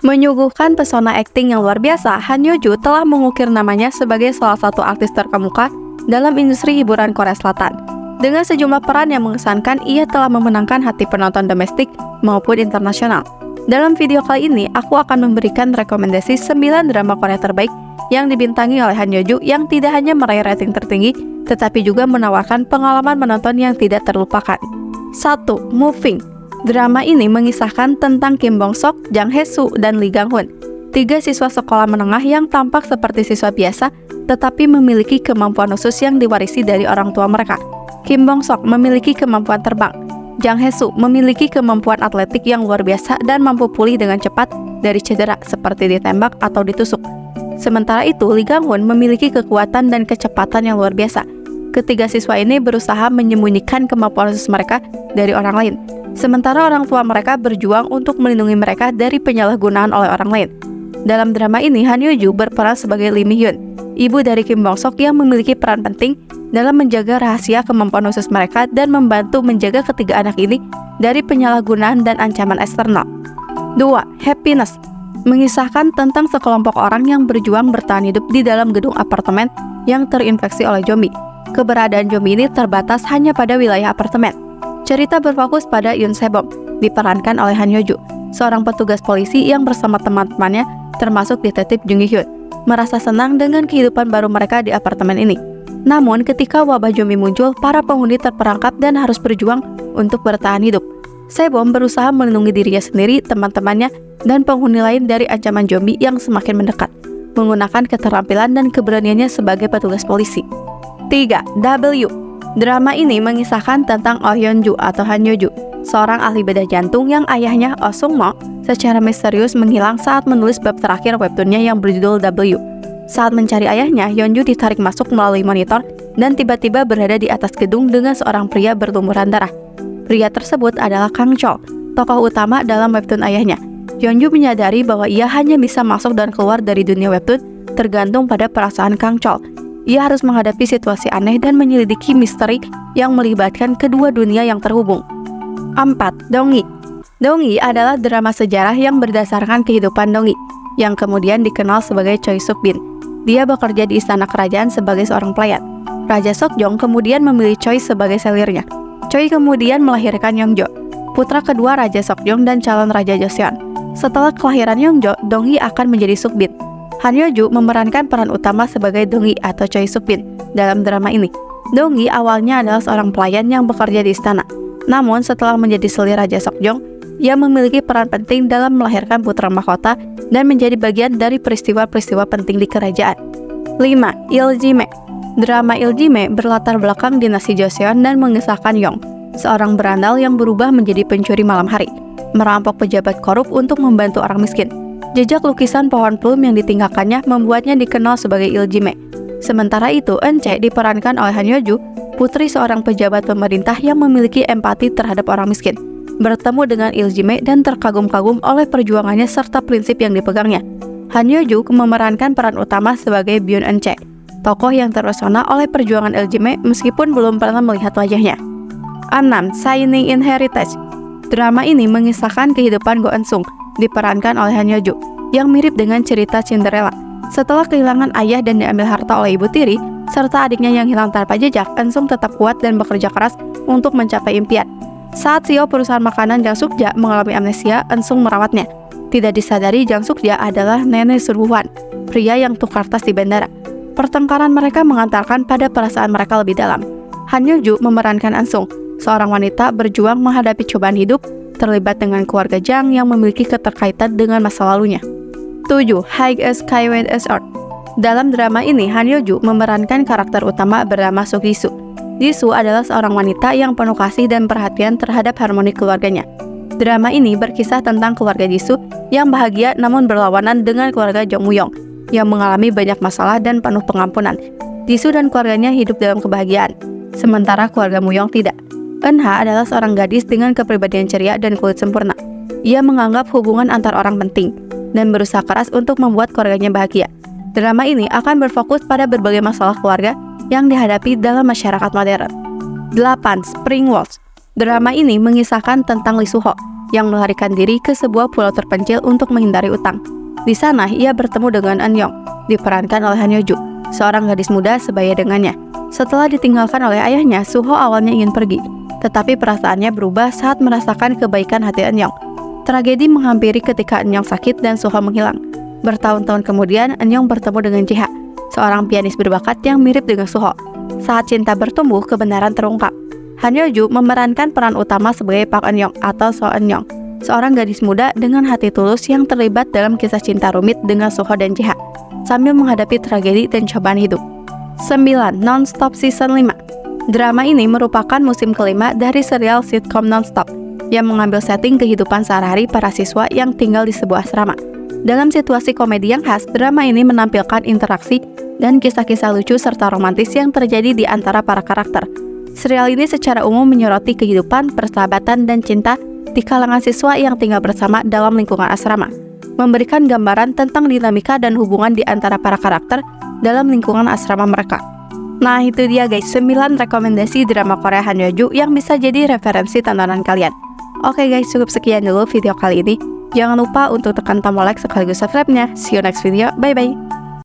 Menyuguhkan pesona akting yang luar biasa, Han Yo-joo telah mengukir namanya sebagai salah satu artis terkemuka dalam industri hiburan Korea Selatan. Dengan sejumlah peran yang mengesankan, ia telah memenangkan hati penonton domestik maupun internasional. Dalam video kali ini, aku akan memberikan rekomendasi 9 drama Korea terbaik yang dibintangi oleh Han Yo-joo yang tidak hanya meraih rating tertinggi, tetapi juga menawarkan pengalaman menonton yang tidak terlupakan. 1. Moving. Drama ini mengisahkan tentang Kim Bong-sok, Jang Hae-soo, dan Lee Gang-hun, 3 siswa sekolah menengah yang tampak seperti siswa biasa, tetapi memiliki kemampuan khusus yang diwarisi dari orang tua mereka. Kim Bong-sok memiliki kemampuan terbang, Jang Hae-soo memiliki kemampuan atletik yang luar biasa dan mampu pulih dengan cepat dari cedera seperti ditembak atau ditusuk. Sementara itu, Lee Gang-hun memiliki kekuatan dan kecepatan yang luar biasa. Ketiga siswa ini berusaha menyembunyikan kemampuan khusus mereka dari orang lain. Sementara orang tua mereka berjuang untuk melindungi mereka dari penyalahgunaan oleh orang lain. Dalam drama ini, Han Yo-joo berperan sebagai Lee Mi-hyun, ibu dari Kim Bong-sok yang memiliki peran penting dalam menjaga rahasia kemampuan khusus mereka dan membantu menjaga ketiga anak ini dari penyalahgunaan dan ancaman eksternal. 2. Happiness. Mengisahkan tentang sekelompok orang yang berjuang bertahan hidup di dalam gedung apartemen yang terinfeksi oleh zombie. Keberadaan zombie ini terbatas hanya pada wilayah apartemen. Cerita berfokus pada Yoon Se-bom, diperankan oleh Han Yo-joo, seorang petugas polisi yang bersama teman-temannya, termasuk detektif Jung Gi-hyun, merasa senang dengan kehidupan baru mereka di apartemen ini. Namun, ketika wabah zombie muncul, para penghuni terperangkap dan harus berjuang untuk bertahan hidup. Se-bom berusaha melindungi dirinya sendiri, teman-temannya, dan penghuni lain dari ancaman zombie yang semakin mendekat, menggunakan keterampilan dan keberaniannya sebagai petugas polisi. 3. W. Drama ini mengisahkan tentang Oh Yeon-joo atau Han Yo-joo, seorang ahli bedah jantung yang ayahnya Oh Sung-mo secara misterius menghilang saat menulis bab terakhir webtoonnya yang berjudul W. Saat mencari ayahnya, Yeon-joo ditarik masuk melalui monitor dan tiba-tiba berada di atas gedung dengan seorang pria berlumuran darah. Pria tersebut adalah Kang Chol, tokoh utama dalam webtoon ayahnya. Yeon-joo menyadari bahwa ia hanya bisa masuk dan keluar dari dunia webtoon tergantung pada perasaan Kang Chol. Ia harus menghadapi situasi aneh dan menyelidiki misteri yang melibatkan kedua dunia yang terhubung. 4. Dong-gi. Dong-gi adalah drama sejarah yang berdasarkan kehidupan Dong-gi, yang kemudian dikenal sebagai Choi Suk-bin. Dia bekerja di istana kerajaan sebagai seorang pelayan. Raja Seokjong kemudian memilih Choi sebagai selirnya. Choi kemudian melahirkan Yeongjo, putra kedua Raja Seokjong dan calon Raja Joseon. Setelah kelahiran Yeongjo, Dong-gi akan menjadi Suk-bin. Han Yo-joo memerankan peran utama sebagai Dong-gi atau Choi Suk-bin dalam drama ini. Dong-gi awalnya adalah seorang pelayan yang bekerja di istana. Namun setelah menjadi selir Raja Seokjong, ia memiliki peran penting dalam melahirkan putra mahkota dan menjadi bagian dari peristiwa-peristiwa penting di kerajaan. 5. Iljime. Drama Iljime berlatar belakang dinasti Joseon dan mengisahkan Yong, seorang berandal yang berubah menjadi pencuri malam hari, merampok pejabat korup untuk membantu orang miskin. Jejak lukisan pohon plum yang ditinggalkannya membuatnya dikenal sebagai Iljime. Sementara itu, Eun-chae diperankan oleh Han Yo-joo, putri seorang pejabat pemerintah yang memiliki empati terhadap orang miskin, bertemu dengan Iljime dan terkagum-kagum oleh perjuangannya serta prinsip yang dipegangnya. Han Yo-joo memerankan peran utama sebagai Byun Eun-chae, tokoh yang terpesona oleh perjuangan Iljime meskipun belum pernah melihat wajahnya. 6. Shining Inheritance. Drama ini mengisahkan kehidupan Go Eun-sung, diperankan oleh Han Yo-joo, yang mirip dengan cerita Cinderella. Setelah kehilangan ayah dan diambil harta oleh ibu tiri, serta adiknya yang hilang tanpa jejak, Eun-sung tetap kuat dan bekerja keras untuk mencapai impian. Saat CEO perusahaan makanan Jang Suk-ja mengalami amnesia, Eun-sung merawatnya. Tidak disadari, Jang Suk-ja adalah nenek Surhuwan, pria yang tukar tas di bandara. Pertengkaran mereka mengantarkan pada perasaan mereka lebih dalam. Han Yo-joo memerankan Eun-sung, seorang wanita berjuang menghadapi cobaan hidup, terlibat dengan keluarga Jang yang memiliki keterkaitan dengan masa lalunya. 7. High as Skyway as Earth. Dalam drama ini, Han Yo-joo memerankan karakter utama bernama Suk Jisoo. Jisoo adalah seorang wanita yang penuh kasih dan perhatian terhadap harmoni keluarganya. Drama ini berkisah tentang keluarga Jisoo yang bahagia namun berlawanan dengan keluarga Jong Moo-young yang mengalami banyak masalah dan penuh pengampunan. Jisoo dan keluarganya hidup dalam kebahagiaan, sementara keluarga Moo-young tidak. Eun-ha adalah seorang gadis dengan kepribadian ceria dan kulit sempurna. Ia menganggap hubungan antar orang penting dan berusaha keras untuk membuat keluarganya bahagia. Drama ini akan berfokus pada berbagai masalah keluarga yang dihadapi dalam masyarakat modern. 8. Spring Waltz. Drama ini mengisahkan tentang Lee Soo-ho, yang melarikan diri ke sebuah pulau terpencil untuk menghindari utang. Di sana, ia bertemu dengan Eun-young, diperankan oleh Han Hyo-joo, seorang gadis muda sebaya dengannya. Setelah ditinggalkan oleh ayahnya, Suho awalnya ingin pergi, tetapi perasaannya berubah saat merasakan kebaikan hati Eun-young. Tragedi menghampiri ketika Eun-young sakit dan Suho menghilang. Bertahun-tahun kemudian, Eun-young bertemu dengan Ji-ha, seorang pianis berbakat yang mirip dengan Suho. Saat cinta bertumbuh, kebenaran terungkap. Han Hyo-joo memerankan peran utama sebagai Park Eun-young atau So Eun-young, seorang gadis muda dengan hati tulus yang terlibat dalam kisah cinta rumit dengan Suho dan Ji-ha, sambil menghadapi tragedi dan cobaan hidup. 9. Non-Stop Season 5. Drama ini merupakan musim kelima dari serial sitcom Non-Stop yang mengambil setting kehidupan sehari-hari para siswa yang tinggal di sebuah asrama. Dalam situasi komedi yang khas, drama ini menampilkan interaksi dan kisah-kisah lucu serta romantis yang terjadi di antara para karakter. Serial ini secara umum menyoroti kehidupan, persahabatan, dan cinta di kalangan siswa yang tinggal bersama dalam lingkungan asrama, memberikan gambaran tentang dinamika dan hubungan di antara para karakter dalam lingkungan asrama mereka. Nah, itu dia guys, 9 rekomendasi drama Korea Han Hyo-joo yang bisa jadi referensi tontonan kalian. Oke guys, cukup sekian dulu video kali ini. Jangan lupa untuk tekan tombol like sekaligus subscribe-nya. See you next video, bye-bye!